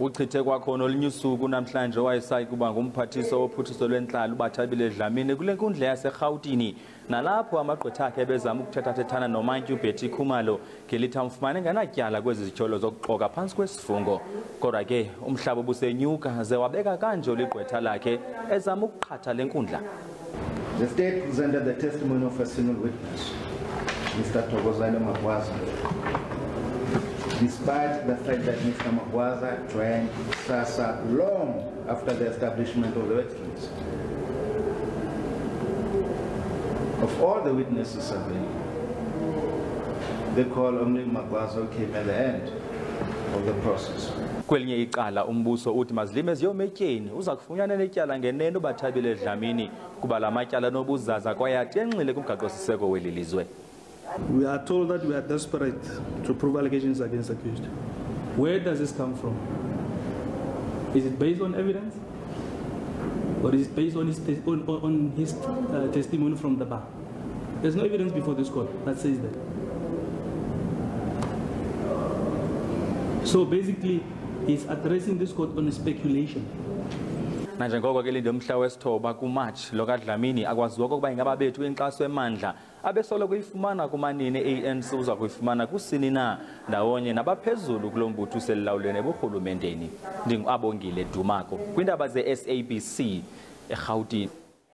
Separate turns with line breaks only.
Uchithe kwakhona olunyusuku namhlanje wayesayi kuba ngumphathiso wophuthiso lwenhlalo uBathabile Dlamini kule nkundla yaseGautini nalapho amagqwetha akhe bezama ukuthethathethana nomantyi uBetty Khumalo ngelithi amfumane ngenatyala kwezi zityholo zokuxoka phantsi kwesifungo. Kodwa ke umhlaba ubusenyuka ze wabeka kanje ligqwetha lakhe ezama ukuqhatha le nkundla.
The state presented the testimony of a single witness, Mr. Thokozane Magwaza. Despite the fact that Mr. Magwaza joined SASA long after the establishment of the wetlands. Of all the witnesses available, they call only Magwaza came at the end of the process.
Kwelinye icala umbuso uthi mazilime ziyometyeni uza kufunyana netyala ngenene uBathabile Dlamini kuba la matyala nobuzaza kwaye atenxile kumgaqo-siseko weli lizwe.
We are told that we are desperate to prove allegations against the accused. Where does this come from? Is it based on evidence? Or is it based on his testimony from the bar? There's no evidence before this court that says that. So basically, he's addressing this court on a speculation.
Nanjengoko ke linde umhla wesithoba kuMatch lo kaDlamini akwaziwa ukuba ingaba bethu inkxaso emandla abesolo kuyifumana kumanini eANC uza kuyifumana kusini na ndawonye nabaphezulu kulombutho uselilawulweni eburhulumenteni. NdinguAbongile Dumako kwindaba zeSABC eGautini.